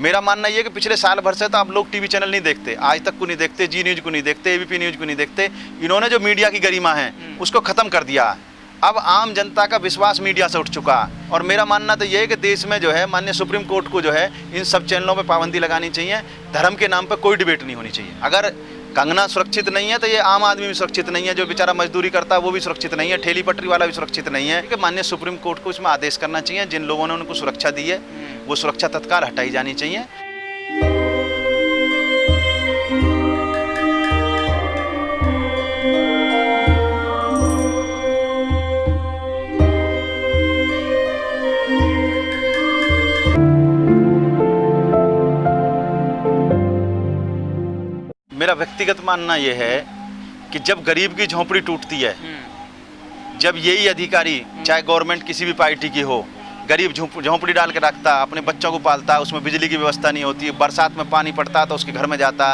मेरा मानना ये है कि पिछले साल भर से तो आप लोग टीवी चैनल नहीं देखते, आज तक को नहीं देखते, जी न्यूज़ को नहीं देखते, एबीपी न्यूज़ को नहीं देखते। इन्होंने जो मीडिया की गरिमा है उसको ख़त्म कर दिया। अब आम जनता का विश्वास मीडिया से उठ चुका। और मेरा मानना तो ये है कि देश में जो है माननीय सुप्रीम कोर्ट को जो है इन सब चैनलों पर पाबंदी लगानी चाहिए। धर्म के नाम पर कोई डिबेट नहीं होनी चाहिए। अगर कंगना सुरक्षित नहीं है तो ये आम आदमी भी सुरक्षित नहीं है, जो बेचारा मजदूरी करता है वो भी सुरक्षित नहीं है, ठेली पटरी वाला भी सुरक्षित नहीं है। कि माननीय सुप्रीम कोर्ट को इसमें आदेश करना चाहिए, जिन लोगों ने उनको सुरक्षा दी है वो सुरक्षा तत्काल हटाई जानी चाहिए। मेरा व्यक्तिगत मानना यह है कि जब गरीब की झोंपड़ी टूटती है, जब यही अधिकारी चाहे गवर्नमेंट किसी भी पार्टी की हो, गरीब झोंपड़ी डाल के रखता, अपने बच्चों को पालता, उसमें बिजली की व्यवस्था नहीं होती, बरसात में पानी पड़ता तो उसके घर में जाता,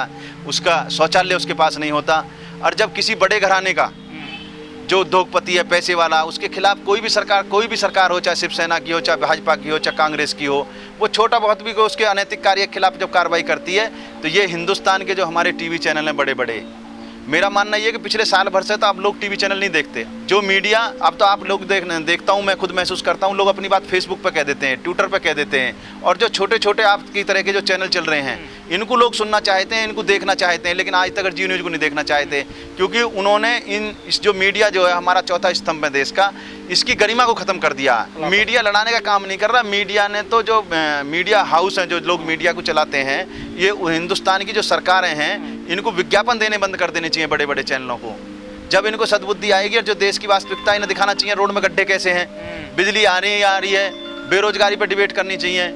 उसका शौचालय उसके पास नहीं होता। और जब किसी बड़े घराने का जो उद्योगपति है, पैसे वाला, उसके खिलाफ कोई भी सरकार हो, चाहे शिवसेना की हो, चाहे भाजपा की हो, चाहे कांग्रेस की हो, वो छोटा बहुत भी उसके अनैतिक कार्य के खिलाफ जब कार्रवाई करती है तो ये हिंदुस्तान के जो हमारे टीवी चैनल हैं बड़े बड़े, मेरा मानना ये है कि पिछले साल भर से तो आप लोग टीवी चैनल नहीं देखते। जो मीडिया अब तो आप लोग देखता हूँ, मैं खुद महसूस करता हूँ, लोग अपनी बात फेसबुक पे कह देते हैं, ट्विटर पे कह देते हैं। और जो छोटे छोटे आपकी तरह के जो चैनल चल रहे हैं इनको लोग सुनना चाहते हैं, इनको देखना चाहते हैं, लेकिन आज तक जी न्यूज़ को नहीं देखना चाहते, क्योंकि उन्होंने इस जो मीडिया जो है हमारा चौथा स्तंभ है देश का, इसकी गरिमा को ख़त्म कर दिया। मीडिया लड़ाने का काम नहीं कर रहा। मीडिया ने तो जो मीडिया हाउस हैं, जो लोग मीडिया को चलाते हैं, ये हिंदुस्तान की जो सरकारें हैं, इनको विज्ञापन देने बंद कर देने चाहिए बड़े बड़े चैनलों को। जब इनको सद्बुद्धि आएगी और जो देश की वास्तविकता इन्हें दिखाना चाहिए, रोड में गड्ढे कैसे हैं, बिजली आ रही है, बेरोजगारी पर डिबेट करनी चाहिए,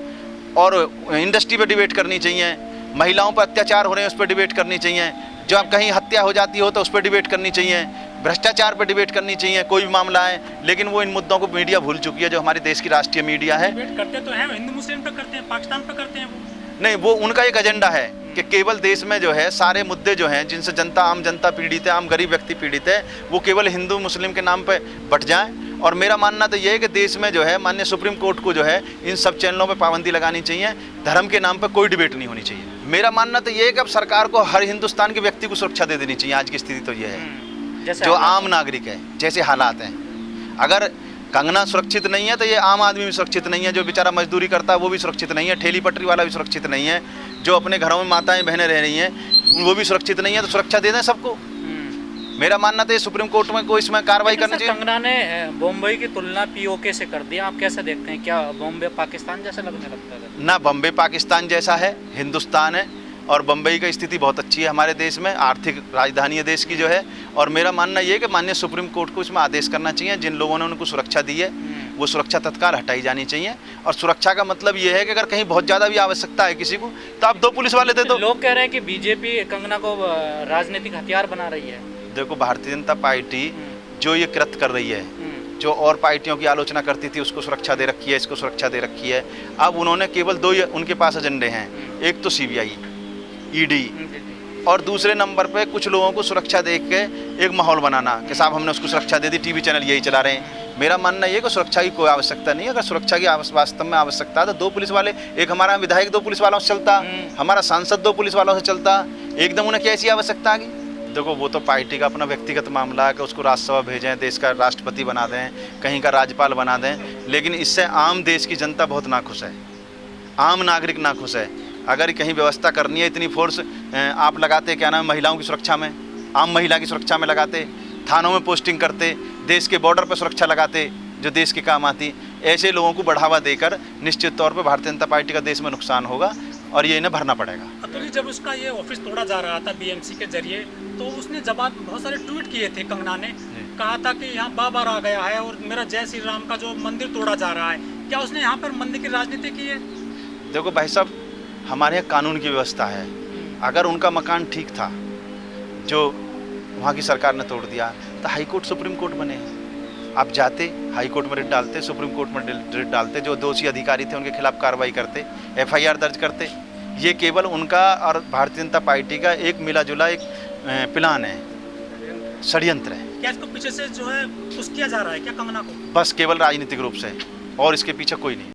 और इंडस्ट्री पर डिबेट करनी चाहिए, महिलाओं पर अत्याचार हो रहे हैं उस पर डिबेट करनी चाहिए, जो अब कहीं हत्या हो जाती हो तो उस पर डिबेट करनी चाहिए, भ्रष्टाचार पर डिबेट करनी चाहिए, कोई भी मामला है। लेकिन वो इन मुद्दों को मीडिया भूल चुकी है, जो हमारे देश की राष्ट्रीय मीडिया है। डिबेट करते तो हैं, हिंदू मुस्लिम पे करते हैं, पाकिस्तान पे करते हैं, वो नहीं, वो उनका एक एजेंडा है कि केवल देश में जो है सारे मुद्दे जो हैं जिनसे आम जनता पीड़ित है, आम गरीब व्यक्ति पीड़ित है, वो केवल हिंदू मुस्लिम के नाम पे बट जाएं। और मेरा मानना तो ये है कि देश में जो है माननीय सुप्रीम कोर्ट को जो है इन सब चैनलों पे पाबंदी लगानी चाहिए। धर्म के नाम पे कोई डिबेट नहीं होनी चाहिए। मेरा मानना तो ये है कि अब सरकार को हर हिंदुस्तान के व्यक्ति को सुरक्षा दे देनी चाहिए। आज की स्थिति तो ये है, जो आम नागरिक है, जैसे हालात हैं। अगर कंगना सुरक्षित नहीं है तो ये आम आदमी भी सुरक्षित नहीं है, जो बेचारा मजदूरी करता है वो भी सुरक्षित नहीं है, ठेली पटरी वाला भी सुरक्षित नहीं है, जो अपने घरों में माताएं बहनें रह रही हैं वो भी सुरक्षित नहीं है। तो सुरक्षा दे दें सबको। मेरा मानना तो ये सुप्रीम कोर्ट में कोई इसमें कार्रवाई करनी चाहिए। कंगना ने बॉम्बे की तुलना पीओके से कर दिया, आप कैसे देखते हैं? क्या बॉम्बे पाकिस्तान जैसा लगने लगता है? ना बॉम्बे पाकिस्तान जैसा है, हिंदुस्तान है। और बम्बई की स्थिति बहुत अच्छी है हमारे देश में, आर्थिक राजधानी है देश की जो है। और मेरा मानना ये है कि माननीय सुप्रीम कोर्ट को इसमें आदेश करना चाहिए, जिन लोगों ने उनको सुरक्षा दी है वो सुरक्षा तत्काल हटाई जानी चाहिए। और सुरक्षा का मतलब ये है कि अगर कहीं बहुत ज़्यादा भी आवश्यकता है किसी को तो आप 2 पुलिस वाले दे दो। लोग कह रहे हैं कि बीजेपी कंगना को राजनीतिक हथियार बना रही है। देखो, भारतीय जनता पार्टी जो ये कृत्य कर रही है, जो और पार्टियों की आलोचना करती थी उसको सुरक्षा दे रखी है, इसको सुरक्षा दे रखी है। अब उन्होंने केवल 2 उनके पास एजेंडे हैं, एक तो सीबीआई, ईडी, और दूसरे नंबर पे कुछ लोगों को सुरक्षा दे के एक माहौल बनाना कि साहब हमने उसको सुरक्षा दे दी, टीवी चैनल यही चला रहे हैं। मेरा मानना ये कि सुरक्षा की कोई आवश्यकता नहीं है। अगर सुरक्षा की वास्तव में आवश्यकता है तो 2 पुलिस वाले, एक हमारा विधायक 2 पुलिस वालों से चलता, हमारा सांसद 2 पुलिस वालों से चलता, एकदम उन्हें कैसी आवश्यकता आ गई? देखो, वो तो पार्टी का अपना व्यक्तिगत मामला है कि उसको राज्यसभा भेजें, देश का राष्ट्रपति बना दें, कहीं का राज्यपाल बना दें, लेकिन इससे आम देश की जनता बहुत नाखुश है, आम नागरिक नाखुश है। अगर कहीं व्यवस्था करनी है, इतनी फोर्स आप लगाते, क्या नाम, महिलाओं की सुरक्षा में, आम महिला की सुरक्षा में लगाते, थानों में पोस्टिंग करते, देश के बॉर्डर पर सुरक्षा लगाते जो देश के काम आती, ऐसे लोगों को बढ़ावा देकर निश्चित तौर पर भारतीय जनता पार्टी का देश में नुकसान होगा और ये इन्हें भरना पड़ेगा। अतुल जी, जब उसका ये ऑफिस तोड़ा जा रहा था बीएमसी के जरिए, तो उसने जवाब बहुत सारे ट्वीट किए थे। कंगना ने कहा था कि यहाँ बाबर आ गया है और मेरा जय श्री राम का जो मंदिर तोड़ा जा रहा है। क्या उसने यहाँ पर मंदिर की राजनीति की है? देखो भाई साहब, हमारे यहाँ कानून की व्यवस्था है। अगर उनका मकान ठीक था जो वहाँ की सरकार ने तोड़ दिया तो हाई कोर्ट सुप्रीम कोर्ट बने। आप जाते, हाई कोर्ट में रिट डालते, सुप्रीम कोर्ट में रिट डालते, जो दोषी अधिकारी थे उनके खिलाफ कार्रवाई करते, एफआईआर दर्ज करते। ये केवल उनका और भारतीय जनता पार्टी का एक मिला जुला एक प्लान है, षड्यंत्र है। क्या इसको पीछे से जो है पुश किया जा रहा है क्या कंगना को? बस केवल राजनीतिक रूप से, और इसके पीछे कोई नहीं।